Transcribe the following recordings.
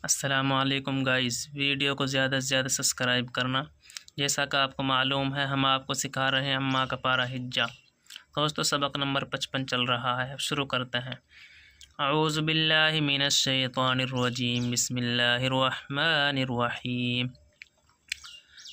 السلام علیکم guys, video کو زیادہ سے زیادہ سبسکرائب کرنا۔ جیسا کہ آپ کو معلوم ہے ہم آپ کو سکھا رہے ہیں اماں کا پارہ ہجا۔ دوستو سبق نمبر 55 چل رہا ہے، اب شروع کرتے ہیں۔ اعوذ باللہ من الشیطان الرجیم، بسم اللہ الرحمن الرحیم۔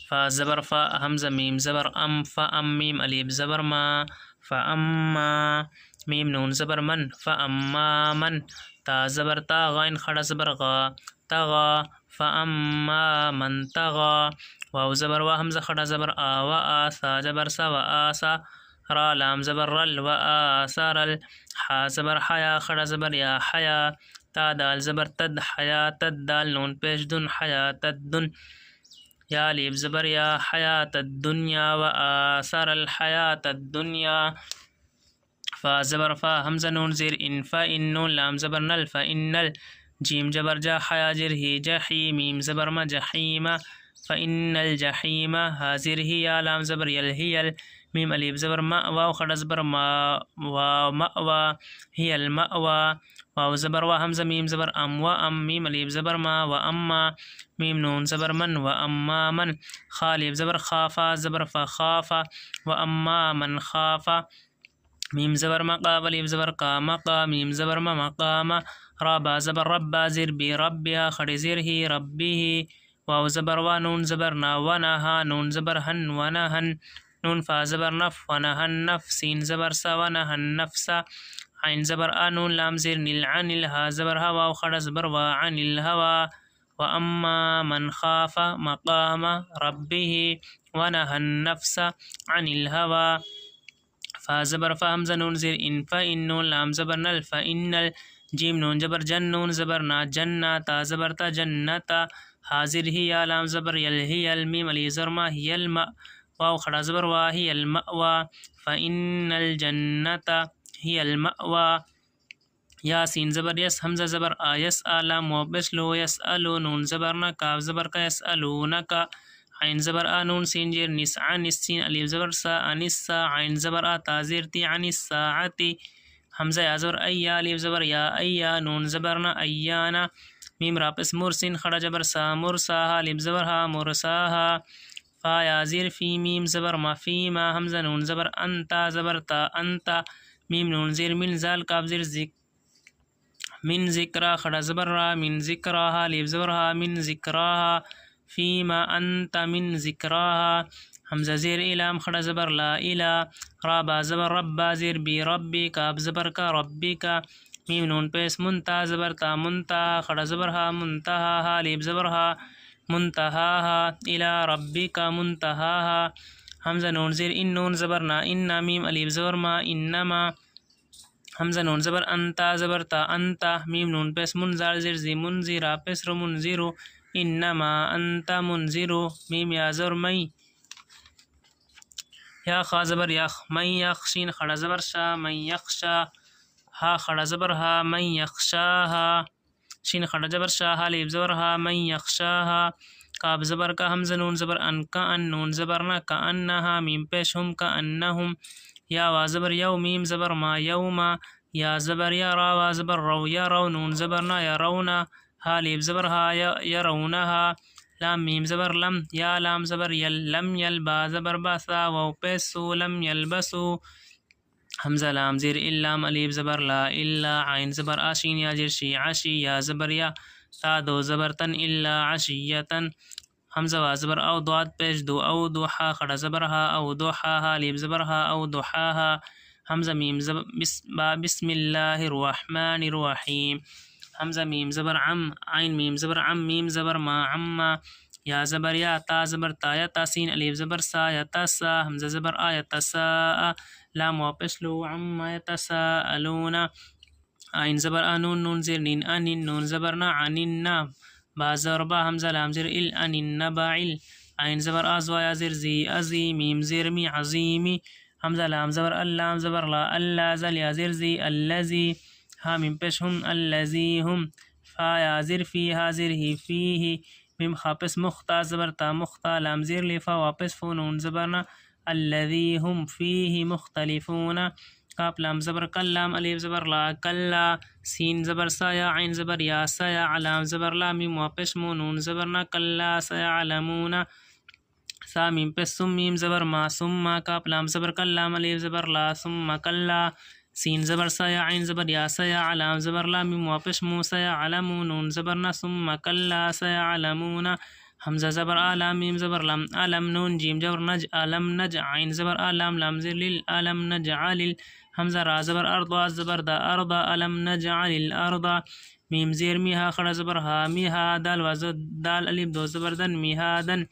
فا زبر فا، حمزہ میم زبر ام، فام میم الف زبر ما، فاما میم نون زبر من، فاما من۔ تا زبر تا، غین کھڑا زبر غا، تغا، فاما من تغا۔ واو زبر وا، حمزہ کھڑا زبر آ، و آ، سا زبر سا، و آسا۔ را لام زبر رل، و آسا رل۔ حا زبر حیا، کھڑا زبر یا، حیا۔ تا دال زبر تد، حیا تد، دال نون پیش دن، حیا تدن۔ یا الف زبر یا، حیات الدنیا، و آثر الحیات الدنیا۔ فا زبر فا، حمزہ نون زیر ان، فإن نون لام زبر نل، فإنل۔ جیم جبر جا، حیا جر ہی، جحی، میم زبر ما، جحیم، فإن الجحیم۔ حاضر ہی، یا لام زبر یل، ہیل، میم الف زبر ما، واو کھڑا زبر ما، واو مأوا، ہی المأوا۔ واو زبر وا، حمزہ میم زبر ام، و ام، میم الف زبر ما، و اما، میم نون زبر من، و اما من۔ خا الف زبر خافا، زبر فا، خافا، و اما من خافا۔ میم زبر مقا، الف زبر قا، مقا، میم زبر ما، مقام۔ را با زبر ربا، زر بی، ربها، کھڑی زر ہی، ربه۔ واو زبر وا، نون زبر نا، ونہا، نون زبر ہن، ونہن۔ نون فا زبر نف، ونہا النف، سین زبر سا، ونہا النفس۔ عین زبر آ، نون لام زر نل، عن الہا زبر ہا، واو کھڑا زبر وا، عن الہوا۔ و اما من خاف مقام ربه ونہا النفس عن الہوا۔ فا زبر فا، حمزہ نون زیر ان، فإن نون لام زبر نل، فإنل۔ جیم نون زبر جن، نون زبر نا، جنہ، تا زبر تا، جنتا۔ حاضر ہی، یا لام زبر یل، ہیل، میم الف زبر ما، ہی الماء، واو کھڑا زبر وا، ہی المأوا۔ فإن الجنة ہی المأوا۔ یا سین زبر یس، حمزہ زبر آ، یس آ، لام واو پیش لو، یسألو، نون زبر نا، کاف زبر کا، یسألونکا۔ عین زبر آ، نون سین جیر نس، عن السین الف زبر سا، عن السا۔ عین زبر آ، تا زیر تی، عن الساعتی۔ حمزہ یا زبر ایا، الف زبر یا، ایا، نون زبر نا، ایانا۔ میم را پس مرسین کھڑا زبر سا، مرساہا، الف زبر ہا، مرساہا۔ فا یا زیر فی، میم زبر ما، فیما۔ حمزہ نون زبر انتا، زبر تا، انتا۔ میم نون زیر من، زال کاف زیر ذکر، من ذکرہ، کھڑا زبر را، من ذکراہا، الف زبر ہا، من ذکراہا۔ فیما انت من ذکراہا۔ حمزہ زیر الام، کھڑا زبر لا، الہ۔ را با زبر ربا، زیر بی، ربی، کاف زبر کا، ربی کا۔ میم نون پیس منتا، زبر تا، منتہا، کھڑا زبر ہا، منتہا، الف زبر ہا، منتہاہا، الہ ربک منتہاہا۔ حمزہ نون زیر ان، نون زبر نا، انا، میم الف زبر ما، انما۔ حمزہ نون زبر انتا، زبر تا، انتا۔ میم نون پیس منزار زیر زی، منزیرا پیسر منزیرو، انما انت منزیرو۔ میم یا زبر مئی، یا خا زبر یخ، من یخشین کھڑا زبر شا، من یخشا۔ ہا کھڑا زبر ہا، من یخشاہا۔ شین کھڑا زبر شا، الف زبر ہا، من یخشاہا۔ کاف زبر کا، حمزہ نون زبر ان، کا ان، نون زبر نا، کا انہا، میم پیش ہم، کا انہم۔ یا وا زبر یو، میم زبر ما، یوما۔ یا زبر یا، را وا زبر رو، یا رو، نون زبر نا، یا رونا۔ ہا الف زبر ہا، یا رونہا۔ لام میم زبر لم، یا لام زبر یل، لم یل، با زبر باسا، واو پیسو، لم یلبسو۔ حمزہ لام زیر اللام، الف زبر لا، الا۔ عین زبر آشین، یا زیر شی، عشی، یا زبر یا، تا دو زبر تن، الا عشیتن۔ حمزہ وا زبر او، ضاد پیش دو، او دوحا، کھڑا زبر ہا، او دوحاہا، الف زبر ہا، او دوحاہا۔ حمزہ میم زبر بسم اللہ الرحمن الرحیم۔ حمزہ میم زبر عم، عین میم زبر عم، میم زبر ما، عما۔ یا زبر یا، تا زبر تا، یا تاسین الف زبر سا، یا تسا۔ حمزہ زبر آ، یا تسا، لام واپس لو، عما یتساءلون۔ عین زبر آ، نون، نون زیر نین، انین، نون زبر نا، عننا۔ با زبر با، حمزہ لام زیر ال، ان النبع ال۔ عین زبر آز، یا زیر زی، ازی، میم زیر می، عظیمی۔ حمزہ لام زبر اللام زبر لا، اللہ زل، یا زیر زی، الذی۔ ہا میم پیش ہم، الذی ہم۔ فا یا زیر فی، حاضر ہی، فیہ۔ میم خاپس مختا، زبر تا، مختا، لام زیر لی، فا واپس فو، نون زبر نا، الذی ہم فیہ مختلفون۔ کاف لام زبر کلام الف زبر لا کلا سین زبر سا یا عین زبر یا سیا علام زبر لا میم واو پیش مو نون زبر نا کلا سیعلمون سا میم پیش سم میم زبر ما ثم کاف لام زبر کلام الف زبر لا ثم کلا سین زبر سا یا عین زبر یا سیا علام زبر لا میم واو پیش مو سیعلمون نون زبر نا ثم کلا سیعلمون حمزہ زبر لام میم زبر لام علم نون جیم جبر نج علم نج عین زبر لام لام زر لل علم نجعل حمزہ را زبر ارضا زبر دا ارضا علم نجعل الارض میم زیر میہا خڑا زبر ہا میہا دال واز دال الف دو زبر دن میہا دن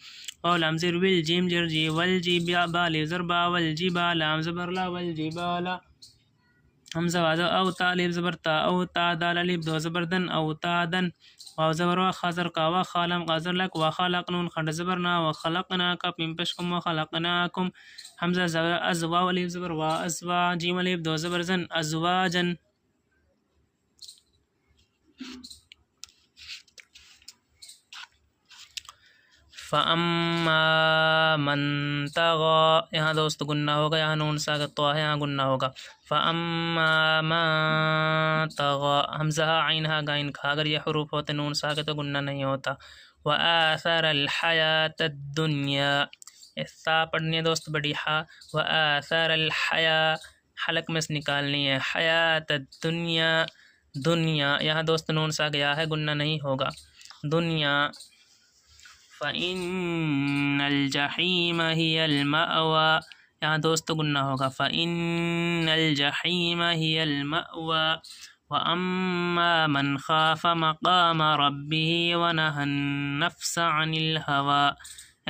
او لام زر ول جیم جر جی ول جی بیا بال زر با ول جی با لام زبر لا ول جی بالا حمزہ واز او تا الف زبر تا او تا دال الف دو زبر دن او تا دن واو زبر وا خازر کا وا خالم غازر لک وا خلق نون خند زبر نا و خلقنا کا پیم پشکم و خلقناکم حمزہ زبر از واو الف زبر وا ازوا جیم الف دو زبر زن ازواجن فَأَمَّا مَن طَغَىٰ یہاں دوست گنہ ہوگا یہاں نون ساکت تو ہے یہاں گنہ ہوگا فَأَمَّا مَن طَغَىٰ حمزہ عین ہا گائن کھا اگر یہ حروف ہوتے نون ساکت تو گنہ نہیں ہوتا وَآثَرَ الْحَيَاةَ الدُّنْيَا سا پڑھنی ہے دوست بڑی ہا وَآثَرَ الْحَيَاء حلق میں سے نکالنی ہے حیات الدنیا دنیا یہاں دوست نون سا گیا ہے گنہ نہیں ہوگا دنیا فَإِنَّ الْجَحِيمَ هِيَ الْمَأْوَى یہاں دوست گنہ ہوگا فَإِنَّ الْجَحِيمَ هِيَ الْمَأْوَى وَأَمَّا مَنْ خَافَ مَقَامَ رَبِّهِ وَنَهَى النَّفْسَ عَنِ الْهَوَىٰ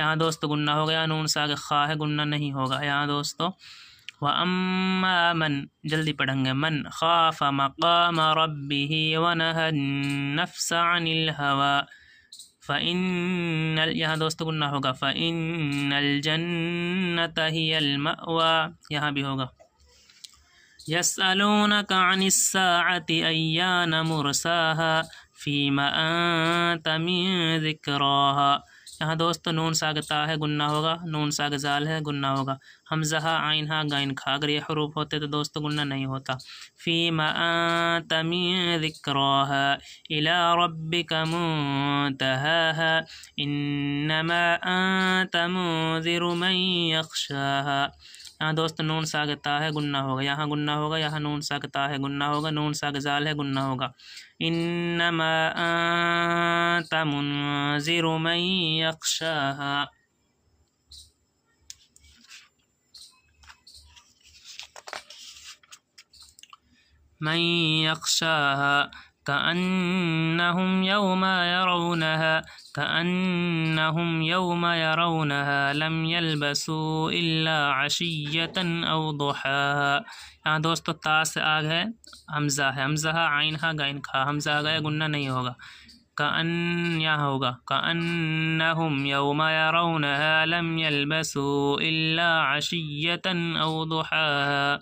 یہاں دوست گنہ ہوگا یہاں نون سا خواہ ہے گنہ نہیں ہوگا یہاں دوستو وَأَمَّا مَن جلدی پڑھیں گے من خَافَ مَقَامَ رَبِّهِ وَنَهَى النَّفْسَ عَنِ الْهَوَىٰ فَإِنَّ یہاں دوست گنہ ہوگا فَإِنَّ الْجَنَّةَ هِيَ الْمَأْوَىٰ یہاں بھی ہوگا يَسْأَلُونَكَ عَنِ السَّاعَةِ أَيَّانَ مُرْسَاهَا فِيمَ أَنْتَ مِنْ ذِكْرَاهَا یہاں دوست نون ساگتا ہے گنہ ہوگا نون ساگ زال ہے گنہ ہوگا حمزہ عین ہا گائن کھا اگر یہ حروف ہوتے تو دوست گنہ نہیں ہوتا فِيمَ أَنْتَ مِنْ ذِكْرَاهَا إِلَىٰ رَبِّكَ مُنْتَهَاهَا إِنَّمَا أَنْتَ مُنْذِرُ مَنْ يَخْشَاهَا یہاں دوست نون ساگتا ہے گنہ ہوگا یہاں گنہ ہوگا یہاں نون ساگتا ہے گنہ ہوگا نون ساگ زال ہے گنہ ہوگا انما انت منذر من يخشاها من يخشاها كأنهم يوم يرونها لم يلبسوا إلا عشية أو ضحاها یہاں دوستو تا سے آگ ہے حمزہ عین ہا گائن کھا حمزہ آ گیا گنہ نہیں ہوگا یہاں ہوگا كأنهم يوم يرونها لم يلبسوا إلا عشية أو ضحاها